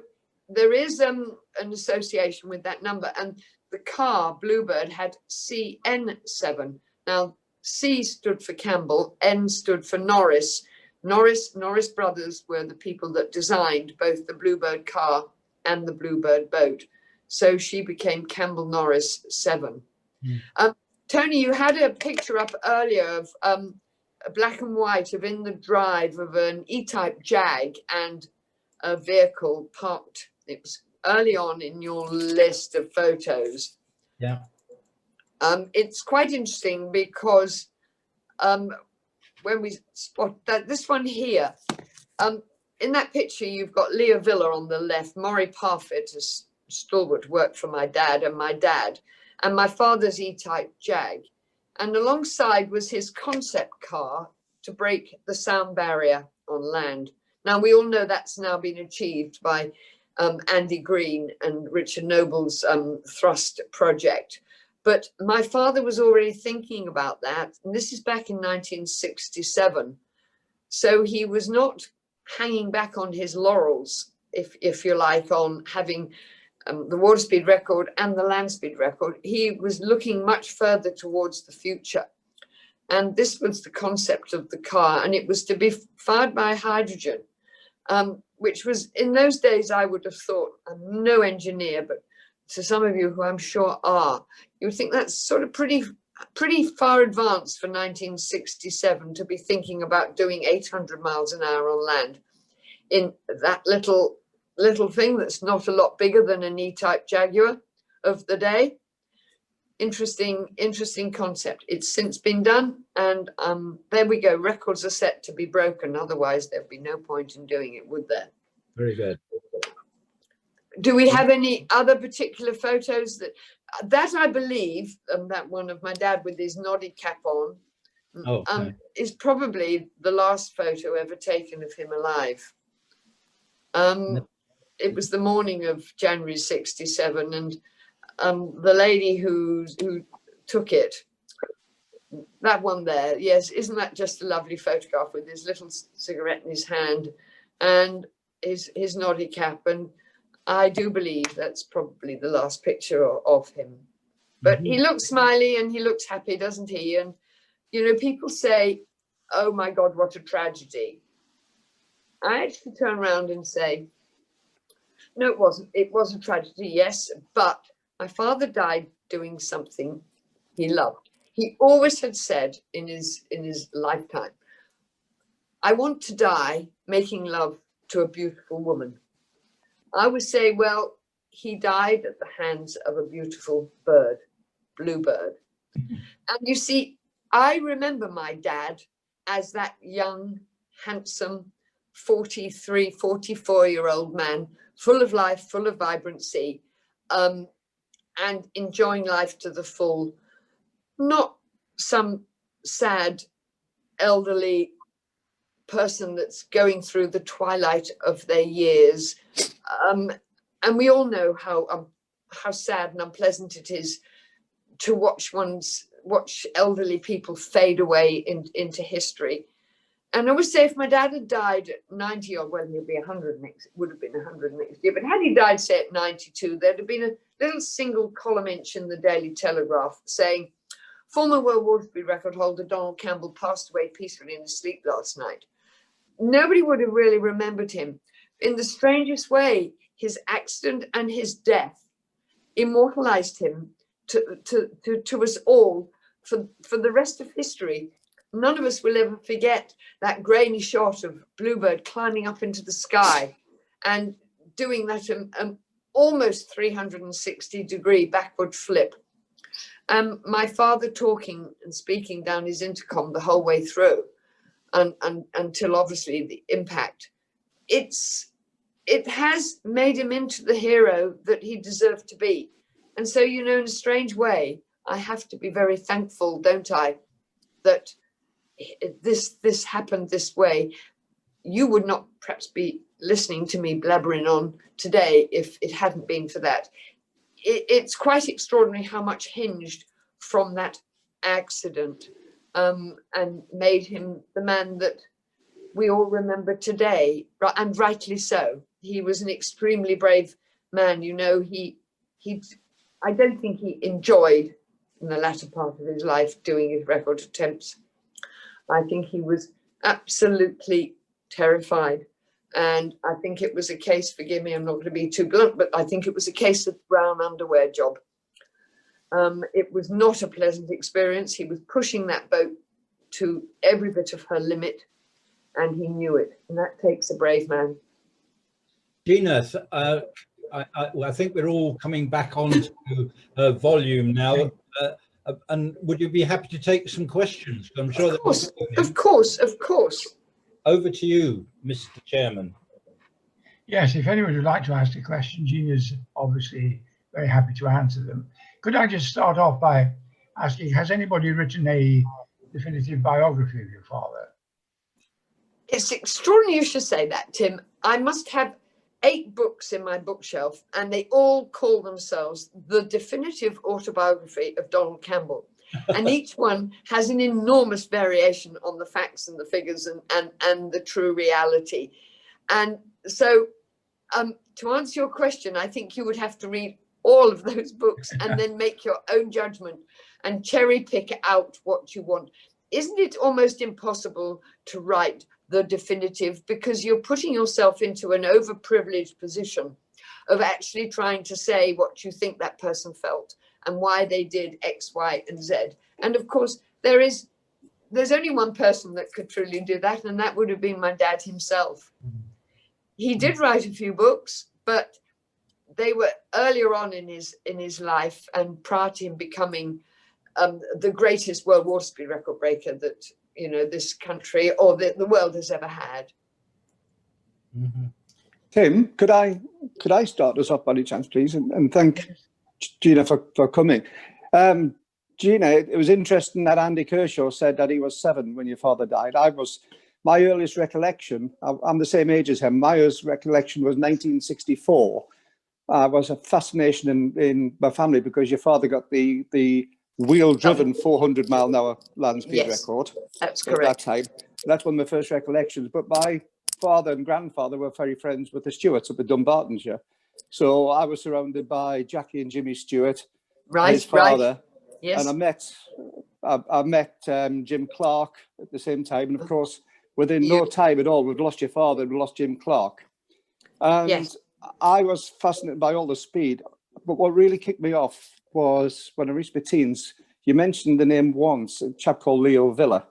[SPEAKER 2] there is an association with that number. And the car, Bluebird, had CN7. Now, C stood for Campbell, N stood for Norris. Norris brothers were the people that designed both the Bluebird car and the Bluebird boat. So she became Campbell Norris 7. Tony, you had a picture up earlier of a black and white of in the drive of an E-type Jag and a vehicle parked. It was early on in your list of photos.
[SPEAKER 3] Yeah.
[SPEAKER 2] It's quite interesting because when we spot that, this one here, in that picture, you've got Leah Villa on the left, Maury Parfitt, as stalwart, worked for my dad, and my father's E-type Jag. And alongside was his concept car to break the sound barrier on land. Now, we all know that's now been achieved by Andy Green and Richard Noble's Thrust project. But my father was already thinking about that. And this is back in 1967. So he was not hanging back on his laurels, if you like, on having the water speed record and the land speed record. He was looking much further towards the future. And this was the concept of the car, and it was to be fired by hydrogen, which was, in those days, I would have thought, I'm no engineer, but to some of you who I'm sure are, you would think that's sort of pretty far advanced for 1967 to be thinking about doing 800 miles an hour on land in that little thing that's not a lot bigger than an E-type Jaguar of the day. Interesting concept. It's since been done, and there we go. Records are set to be broken. Otherwise, there'd be no point in doing it, would there?
[SPEAKER 3] Very good.
[SPEAKER 2] Do we have any other particular photos that I believe that one of my dad with his noddy cap on is probably the last photo ever taken of him alive. It was the morning of January 67, and the lady who took it, that one there, yes, isn't that just a lovely photograph with his little cigarette in his hand and his noddy cap? And I do believe that's probably the last picture of him. But he looks smiley and he looks happy, doesn't he? And, you know, people say, oh my God, what a tragedy. I actually turn around and say, no, it wasn't. It was a tragedy, yes, but my father died doing something he loved. He always had said in his lifetime, I want to die making love to a beautiful woman. I would say, well, he died at the hands of a beautiful bird, bluebird. And you see, I remember my dad as that young, handsome, 43, 44-year-old man, full of life, full of vibrancy, and enjoying life to the full, not some sad, elderly person that's going through the twilight of their years. And we all know how sad and unpleasant it is to watch elderly people fade away into history. And I would say if my dad had died at 90, or well, he'll be 100 next, it would have been 100 next year, but had he died, say, at 92, there'd have been a little single column inch in the Daily Telegraph saying, former world water speed record holder Donald Campbell passed away peacefully in his sleep last night. Nobody would have really remembered him. In the strangest way, his accident and his death immortalized him to us all for the rest of history. None of us will ever forget that grainy shot of bluebird climbing up into the sky and doing that almost 360-degree backward flip. My father talking and speaking down his intercom the whole way through, and until obviously the impact. It has made him into the hero that he deserved to be. And so, you know, in a strange way, I have to be very thankful, don't I, that this happened this way. You would not perhaps be listening to me blabbering on today if it hadn't been for that. It's quite extraordinary how much hinged from that accident and made him the man that we all remember today, and rightly so. He was an extremely brave man. You know, I don't think he enjoyed in the latter part of his life doing his record attempts. I think he was absolutely terrified. And I think it was a case, forgive me, I'm not going to be too blunt, but I think it was a case of brown underwear job. It was not a pleasant experience. He was pushing that boat to every bit of her limit, and he knew it. And that takes a brave man.
[SPEAKER 3] Gina, I think we're all coming back on to volume now. And would you be happy to take some questions? I'm sure
[SPEAKER 2] of course.
[SPEAKER 3] Over to you, Mr. Chairman.
[SPEAKER 1] Yes, if anyone would like to ask a question, Gina's obviously very happy to answer them. Could I just start off by asking, has anybody written a definitive biography of your father?
[SPEAKER 2] It's extraordinary you should say that, Tim. I must have 8 books in my bookshelf, and they all call themselves the definitive autobiography of Donald Campbell. And each one has an enormous variation on the facts and the figures and the true reality. And so to answer your question, I think you would have to read all of those books and then make your own judgment and cherry pick out what you want. Isn't it almost impossible to write the definitive, because you're putting yourself into an overprivileged position of actually trying to say what you think that person felt and why they did X, Y, and Z. And of course, there's only one person that could truly do that, and that would have been my dad himself. He did write a few books, but they were earlier on in his life and prior to him becoming the greatest world water speed record breaker that this country or the world has ever had.
[SPEAKER 3] Mm-hmm.
[SPEAKER 8] Tim, could I start us off by any chance, please, and thank Gina for coming. Gina, it was interesting that Andy Kershaw said that he was 7 when your father died. My earliest recollection, I'm the same age as him, my earliest recollection was 1964. Was a fascination in my family because your father got the wheel-driven 400-mile-an-hour land speed record.
[SPEAKER 2] That's correct.
[SPEAKER 8] At that time. That's one of my first recollections. But my father and grandfather were very friends with the Stewarts up at Dumbartonshire. So I was surrounded by Jackie and Jimmy Stewart, his father.
[SPEAKER 2] Yes.
[SPEAKER 8] And I met Jim Clark at the same time. And of course, within no time at all, we've lost your father and we lost Jim Clark. And I was fascinated by all the speed. But what really kicked me off was when I reached my teens, you mentioned the name once, a chap called Leo Villa,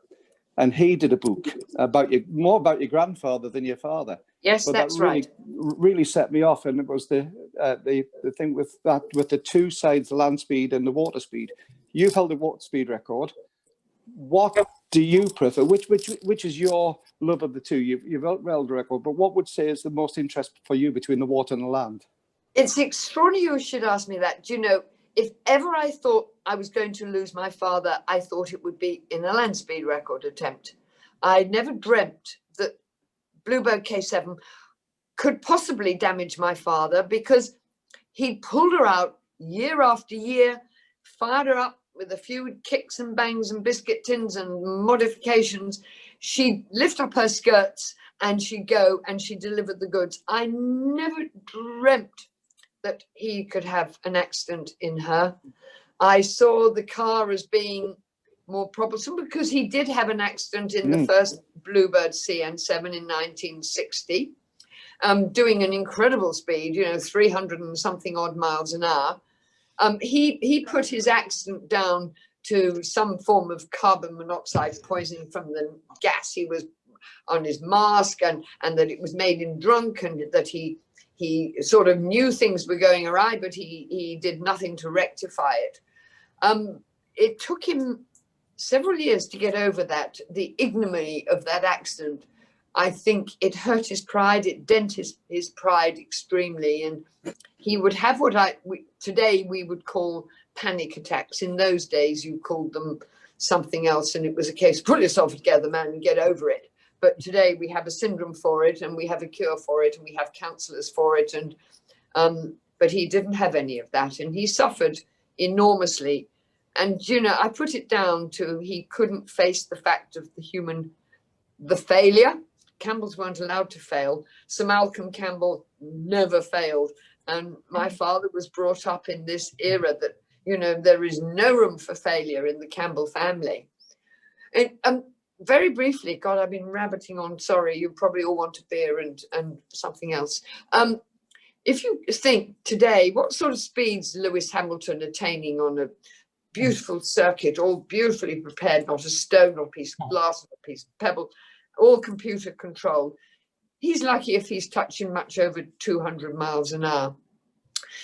[SPEAKER 8] and he did a book about more about your grandfather than your father.
[SPEAKER 2] Yes,
[SPEAKER 8] but
[SPEAKER 2] that's
[SPEAKER 8] that really,
[SPEAKER 2] right.
[SPEAKER 8] Really set me off, and it was the thing with the 2 sides, the land speed and the water speed. You've held the water speed record. What do you prefer? Which is your love of the two? You've held the record, but what would say is the most interest for you between the water and the land?
[SPEAKER 2] It's extraordinary you should ask me that. If ever I thought I was going to lose my father, I thought it would be in a land speed record attempt. I never dreamt that Bluebird K7 could possibly damage my father because he pulled her out year after year, fired her up with a few kicks and bangs and biscuit tins and modifications. She'd lift up her skirts and she'd go and she delivered the goods. I never dreamt that he could have an accident in her. I saw the car as being more troublesome because he did have an accident in the first Bluebird CN7 in 1960, doing an incredible speed, 300 and something odd miles an hour. He put his accident down to some form of carbon monoxide poisoning from the gas he was on his mask, and that it was made him drunk, and that he sort of knew things were going awry, but he did nothing to rectify it. It took him several years to get over that, the ignominy of that accident. I think it hurt his pride, it dented his pride extremely, and he would have what today we would call panic attacks. In those days, you called them something else, and it was a case, pull yourself together, man, and get over it. But today we have a syndrome for it, and we have a cure for it, and we have counsellors for it. And but he didn't have any of that, and he suffered enormously. And I put it down to he couldn't face the fact of the failure. Campbells weren't allowed to fail. Sir Malcolm Campbell never failed, and my father was brought up in this era that there is no room for failure in the Campbell family. And very briefly, God, I've been rabbiting on. Sorry, you probably all want a beer and something else. If you think today, what sort of speeds Lewis Hamilton attaining on a beautiful circuit, all beautifully prepared, not a stone or piece of glass or piece of pebble, all computer controlled. He's lucky if he's touching much over 200 miles an hour.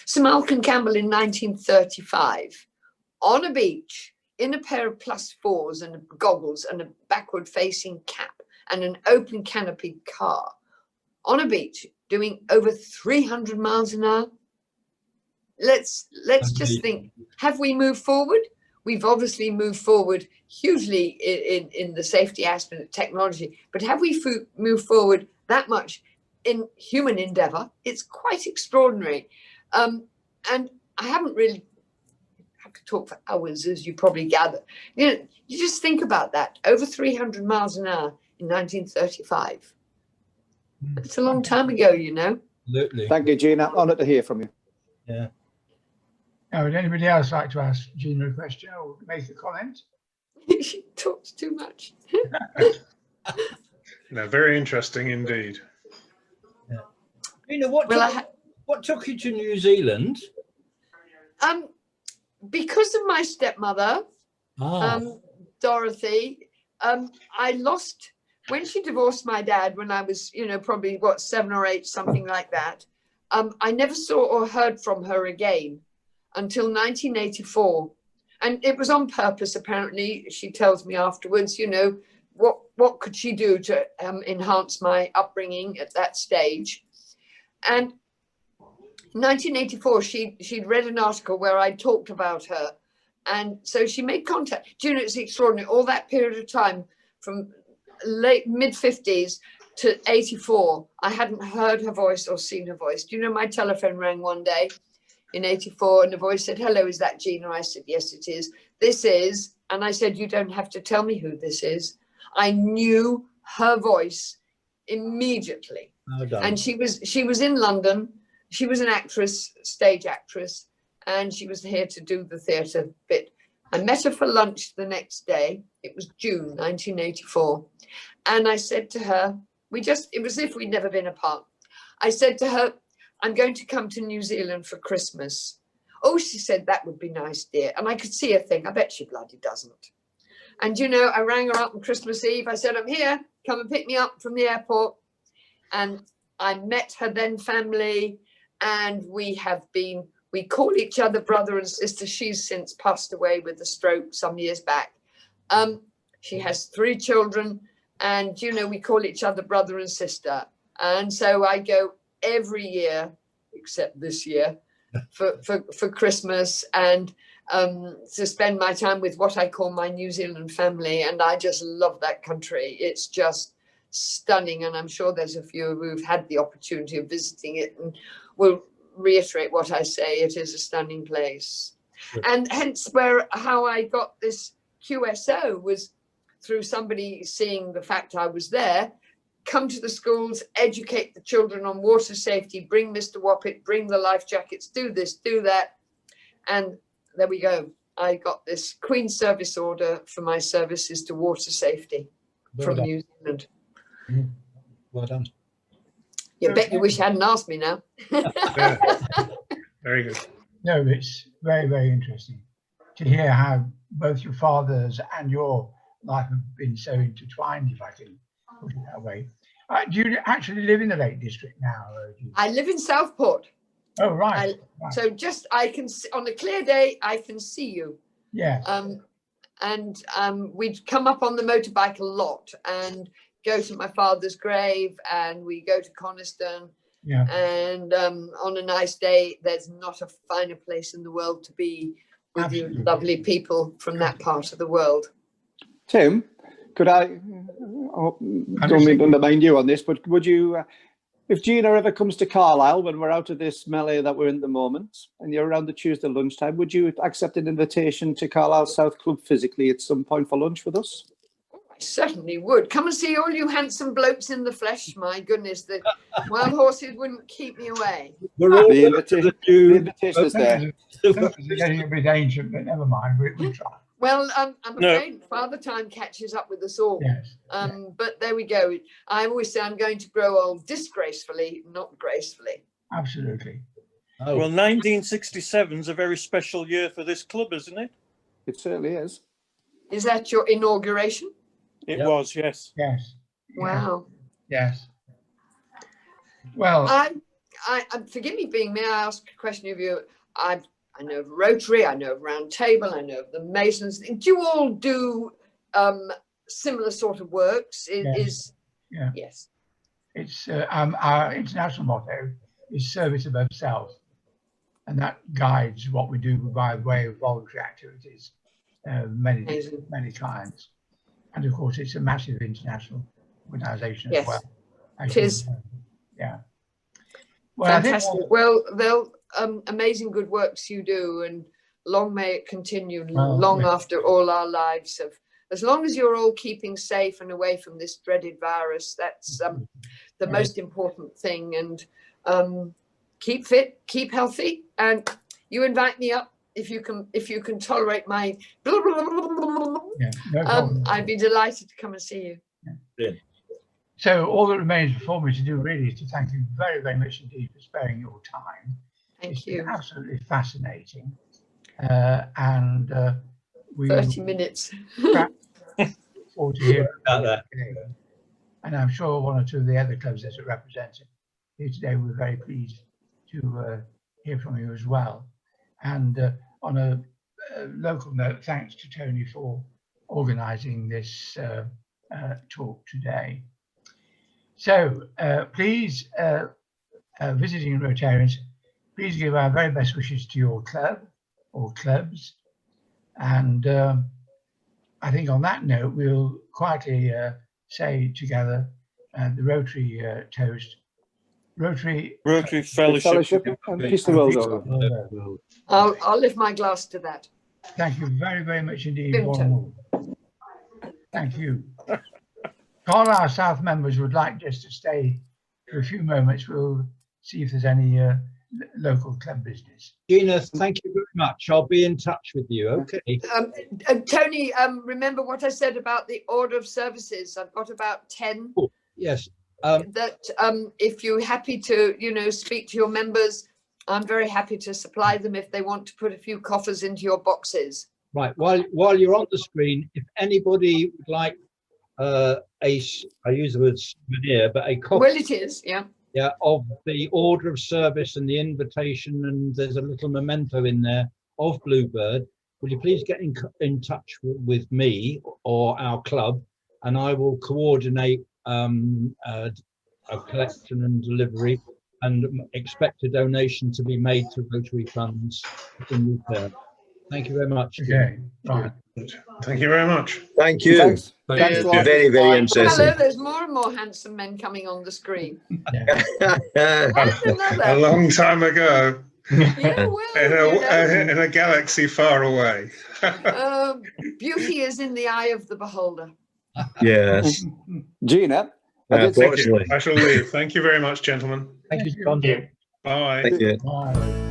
[SPEAKER 2] Sir Malcolm Campbell in 1935, on a beach, in a pair of +4s and goggles and a backward-facing cap and an open canopy car, on a beach, doing over 300 miles an hour. Let's just think, have we moved forward? we've obviously moved forward hugely in the safety aspect of technology, but have we moved forward that much in human endeavor? It's quite extraordinary. And I haven't really, I could talk for hours, as you probably gather. You know, you just think about that, over 300 miles an hour in 1935. It's a long time ago, you know.
[SPEAKER 3] Absolutely.
[SPEAKER 8] Thank you, Gina. Honoured to hear from you.
[SPEAKER 3] Yeah.
[SPEAKER 1] Now, would anybody else like to ask Gina a question or make a comment?
[SPEAKER 2] She talks too much.
[SPEAKER 9] No, very interesting indeed.
[SPEAKER 3] Yeah. You know, what took you to New Zealand?
[SPEAKER 2] Because of my stepmother, Dorothy, I lost, when she divorced my dad when I was, you know, probably what, 7 or 8, something like that. I never saw or heard from her again until 1984. And it was on purpose, apparently. She tells me afterwards, you know, what could she do to enhance my upbringing at that stage? And in 1984, she'd read an article where I talked about her. And so she made contact. Do you know, it's extraordinary. All that period of time from late mid-50s to 84, I hadn't heard her voice or seen her voice. Do you know, my telephone rang one day in 84 and the voice said, "Hello, is that Gina?" I said, "Yes, it is. This is," and I said, "You don't have to tell me who this is." I knew her voice immediately.
[SPEAKER 3] Well done.
[SPEAKER 2] And she was in London. She was an actress, stage actress, and she was here to do the theatre bit. I met her for lunch the next day. It was June 1984. And I said to her, it was as if we'd never been apart. I said to her, "I'm going to come to New Zealand for Christmas." "Oh," she said, "that would be nice, dear." And I could see her think, I bet she bloody doesn't. And, you know, I rang her up on Christmas Eve. I said, "I'm here, come and pick me up from the airport." And I met her then family, and we call each other brother and sister. She's since passed away with a stroke some years back. She has 3 children, and, you know, we call each other brother and sister. And so I go every year, except this year, for Christmas, and to spend my time with what I call my New Zealand family. And I just love that country. It's just stunning. And I'm sure there's a few who've had the opportunity of visiting it and will reiterate what I say. It is a stunning place. Sure. And hence how I got this QSO was through somebody seeing the fact I was there, come to the schools, educate the children on water safety, bring Mr. Woppett, bring the life jackets, do this, do that. And there we go. I got this Queen's Service Order for my services to water safety from New Zealand.
[SPEAKER 3] Well done.
[SPEAKER 2] You bet you wish you hadn't asked me now.
[SPEAKER 9] Yeah. Very good.
[SPEAKER 1] No, it's very, very interesting to hear how both your father's and your life have been so intertwined, if I can put it that way. Do you actually live in the Lake District now?
[SPEAKER 2] I live in Southport.
[SPEAKER 1] Oh, right. Right.
[SPEAKER 2] So just I can see, on a clear day, I can see you.
[SPEAKER 1] Yeah.
[SPEAKER 2] We'd come up on the motorbike a lot and go to my father's grave, and we go to Coniston.
[SPEAKER 1] Yeah.
[SPEAKER 2] And on a nice day, there's not a finer place in the world to be with Absolutely. You lovely people from that part of the world.
[SPEAKER 8] Tim, could I don't mean to undermine you on this, but would you, if Gina ever comes to Carlisle when we're out of this melee that we're in the moment, and you're around the Tuesday lunchtime, would you accept an invitation to Carlisle South Club physically at some point for lunch with us?
[SPEAKER 2] I certainly would. Come and see all you handsome blokes in the flesh. My goodness, the wild horses wouldn't keep me away.
[SPEAKER 8] The invitation is there.
[SPEAKER 1] It's getting a bit ancient, but never mind. We try.
[SPEAKER 2] Well, I'm afraid Father Time catches up with us all.
[SPEAKER 1] Yes.
[SPEAKER 2] But there we go. I always say I'm going to grow old disgracefully, not gracefully.
[SPEAKER 1] Absolutely.
[SPEAKER 10] Oh. Well, 1967 is a very special year for this club, isn't it?
[SPEAKER 8] It certainly is.
[SPEAKER 2] Is that your inauguration?
[SPEAKER 10] It was, yes.
[SPEAKER 1] Yes.
[SPEAKER 2] Wow.
[SPEAKER 1] Yes. Well,
[SPEAKER 2] I forgive me being. May I ask a question of you? I know of Rotary, I know of Round Table, I know of the Masons. Do you all do similar sort of works?
[SPEAKER 1] Yes.
[SPEAKER 2] Yes.
[SPEAKER 1] It's our international motto is service above self, and that guides what we do by way of voluntary activities. many
[SPEAKER 2] Amazing.
[SPEAKER 1] clients. And of course, it's a massive international organisation as
[SPEAKER 2] Yes,
[SPEAKER 1] well.
[SPEAKER 2] it is.
[SPEAKER 1] Yeah. Well,
[SPEAKER 2] Fantastic. Well, they'll amazing good works you do, and long may it continue, long after all our lives have. As long as you're all keeping safe and away from this dreaded virus, that's the most important thing. And keep fit, keep healthy, and you invite me up if you can tolerate my. I'd be delighted to come and see you.
[SPEAKER 1] Yeah. So all that remains for me to do really is to thank you very, very much indeed for sparing your time.
[SPEAKER 2] Thank you.
[SPEAKER 1] Been absolutely fascinating. And we
[SPEAKER 2] 30 minutes.
[SPEAKER 1] look forward to hearing about that. And I'm sure one or two of the other clubs that are represented here today, we're very pleased to hear from you as well. And on a local note, thanks to Tony for organising this talk today. So please, visiting Rotarians, please give our very best wishes to your club or clubs. And I think on that note, we'll quietly say together the Rotary toast. Rotary
[SPEAKER 10] Fellowship
[SPEAKER 8] and peace the world over.
[SPEAKER 2] I'll lift my glass to that.
[SPEAKER 1] Thank you very, very much indeed. One and all. Thank you. Carlisle South members would like just to stay for a few moments. We'll see if there's any local club business.
[SPEAKER 3] Gina, thank you very much. I'll be in touch with you. Okay.
[SPEAKER 2] Tony, remember what I said about the order of services? I've got about 10.
[SPEAKER 3] Oh, yes.
[SPEAKER 2] That if you're happy to, speak to your members, I'm very happy to supply them if they want to put a few coffers into your boxes.
[SPEAKER 3] Right. While you're on the screen, if anybody would like I use the word souvenir, but a copy.
[SPEAKER 2] Well, it is, yeah.
[SPEAKER 3] Yeah, of the order of service and the invitation, and there's a little memento in there of Bluebird. Will you please get in touch with me or our club, and I will coordinate a collection and delivery, and expect a donation to be made to Rotary funds in return. Thank you very much.
[SPEAKER 1] Okay, right.
[SPEAKER 9] Thank you very much.
[SPEAKER 11] Thank you.
[SPEAKER 8] Thanks.
[SPEAKER 11] Very, very interesting.
[SPEAKER 2] Hello, there's more and more handsome men coming on the screen.
[SPEAKER 9] A long time ago.
[SPEAKER 2] Yeah, well,
[SPEAKER 9] in a galaxy far away.
[SPEAKER 2] Beauty is in the eye of the beholder.
[SPEAKER 11] Yes.
[SPEAKER 8] Gina.
[SPEAKER 9] Thank you. I shall leave. Thank you very much, gentlemen.
[SPEAKER 3] Thank you, John.
[SPEAKER 9] Bye.
[SPEAKER 11] Thank you.
[SPEAKER 1] Bye.